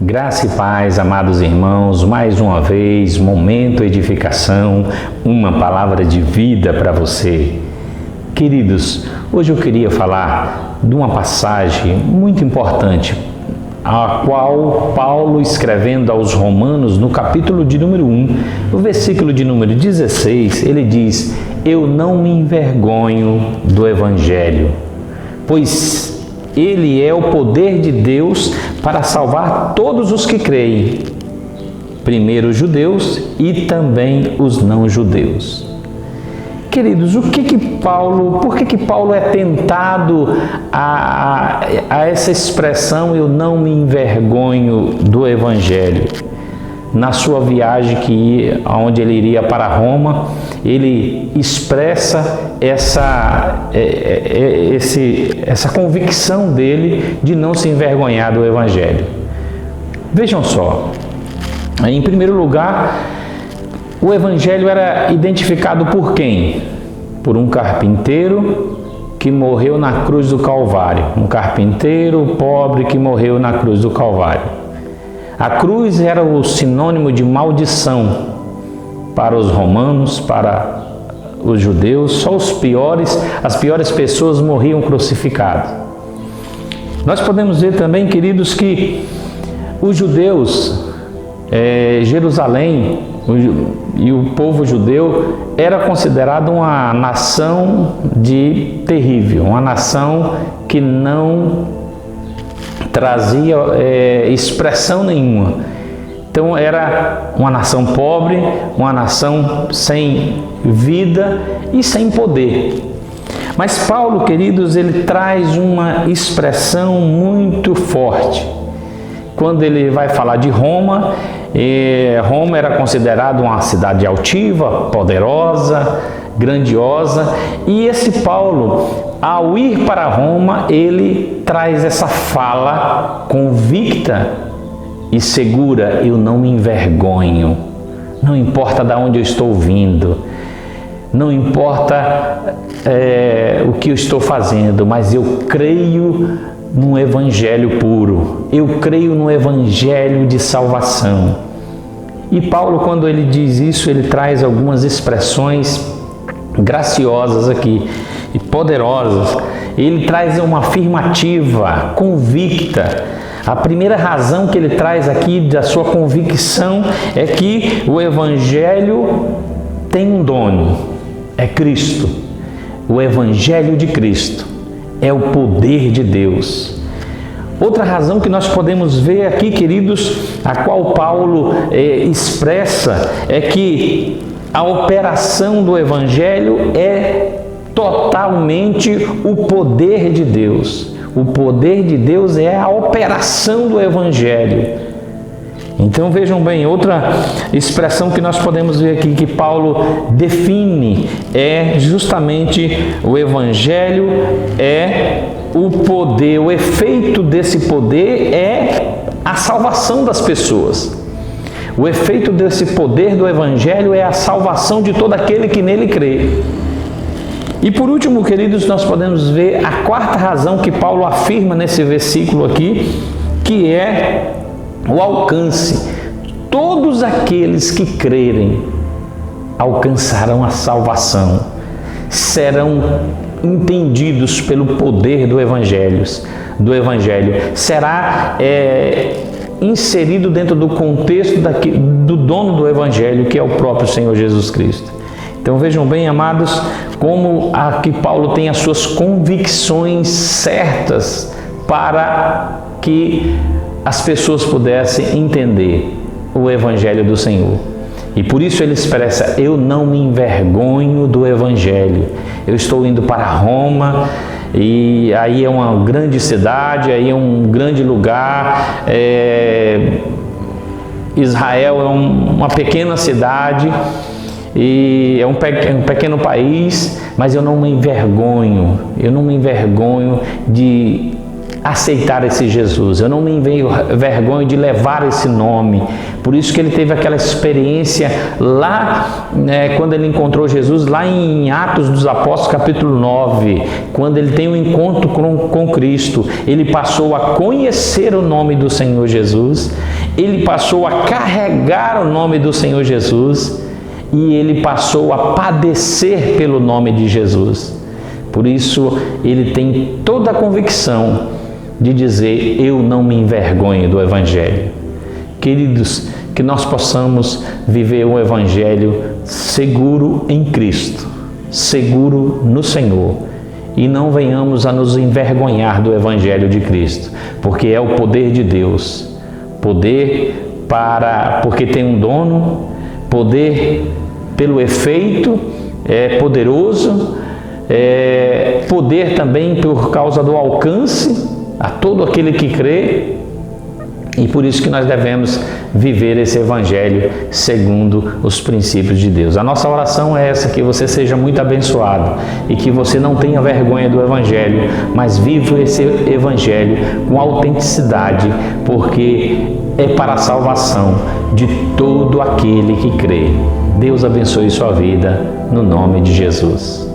Graça e paz, amados irmãos, mais uma vez, momento edificação, uma palavra de vida para você. Queridos, hoje eu queria falar de uma passagem muito importante, a qual Paulo, escrevendo aos Romanos, no capítulo de número 1, no versículo de número 16, ele diz: "Eu não me envergonho do Evangelho, pois ele é o poder de Deus para salvar todos os que creem, primeiro os judeus e também os não-judeus." Queridos, por que Paulo é tentado a essa expressão "eu não me envergonho do Evangelho"? Na sua viagem onde ele iria para Roma, ele expressa essa convicção dele de não se envergonhar do Evangelho. Vejam só, em primeiro lugar, o Evangelho era identificado por quem? Por um carpinteiro que morreu na cruz do Calvário. Um carpinteiro pobre que morreu na cruz do Calvário. A cruz era o sinônimo de maldição para os romanos, para os judeus. Só as piores pessoas morriam crucificadas. Nós podemos ver também, queridos, que os judeus, Jerusalém e o povo judeu era considerado uma nação terrível, uma nação que não trazia expressão nenhuma. Então era uma nação pobre, uma nação sem vida e sem poder. Mas Paulo, queridos, ele traz uma expressão muito forte. Quando ele vai falar de Roma, Roma era considerada uma cidade altiva, poderosa, grandiosa, e esse Paulo, ao ir para Roma, ele traz essa fala convicta e segura: eu não me envergonho, não importa de onde eu estou vindo, não importa o que eu estou fazendo, mas eu creio no Evangelho puro, eu creio no Evangelho de salvação. E Paulo, quando ele diz isso, ele traz algumas expressões graciosas aqui e poderosas. Ele traz uma afirmativa convicta. A primeira razão que ele traz aqui da sua convicção é que o Evangelho tem um dono, é Cristo. O Evangelho de Cristo é o poder de Deus. Outra razão que nós podemos ver aqui, queridos, a qual Paulo expressa, é que a operação do Evangelho é totalmente o poder de Deus. O poder de Deus é a operação do Evangelho. Então vejam bem, outra expressão que nós podemos ver aqui que Paulo define é justamente o Evangelho é o poder, o efeito desse poder é a salvação das pessoas. O efeito desse poder do Evangelho é a salvação de todo aquele que nele crê. E por último, queridos, nós podemos ver a quarta razão que Paulo afirma nesse versículo aqui, que é o alcance. Todos aqueles que crerem alcançarão a salvação, serão entendidos pelo poder do Evangelho, será inserido dentro do contexto do dono do Evangelho, que é o próprio Senhor Jesus Cristo. Então vejam bem, amados, como aqui Paulo tem as suas convicções certas para que as pessoas pudessem entender o Evangelho do Senhor. E por isso ele expressa: eu não me envergonho do Evangelho. Eu estou indo para Roma, e aí é uma grande cidade, aí é um grande lugar. Israel é uma pequena cidade, e é um pequeno país, mas eu não me envergonho de aceitar esse Jesus, eu não me envergonho de levar esse nome. Por isso que ele teve aquela experiência lá, quando ele encontrou Jesus, lá em Atos dos Apóstolos, capítulo 9, quando ele tem um encontro com Cristo, ele passou a conhecer o nome do Senhor Jesus, ele passou a carregar o nome do Senhor Jesus e ele passou a padecer pelo nome de Jesus. Por isso, ele tem toda a convicção de dizer: eu não me envergonho do Evangelho. Queridos, que nós possamos viver um Evangelho seguro em Cristo, seguro no Senhor, e não venhamos a nos envergonhar do Evangelho de Cristo, porque é o poder de Deus, porque tem um dono, poder pelo efeito, é poderoso, poder também por causa do alcance a todo aquele que crê, e por isso que nós devemos viver esse Evangelho segundo os princípios de Deus. A nossa oração é essa, que você seja muito abençoado e que você não tenha vergonha do Evangelho, mas viva esse Evangelho com autenticidade, porque é para a salvação de todo aquele que crê. Deus abençoe sua vida, no nome de Jesus.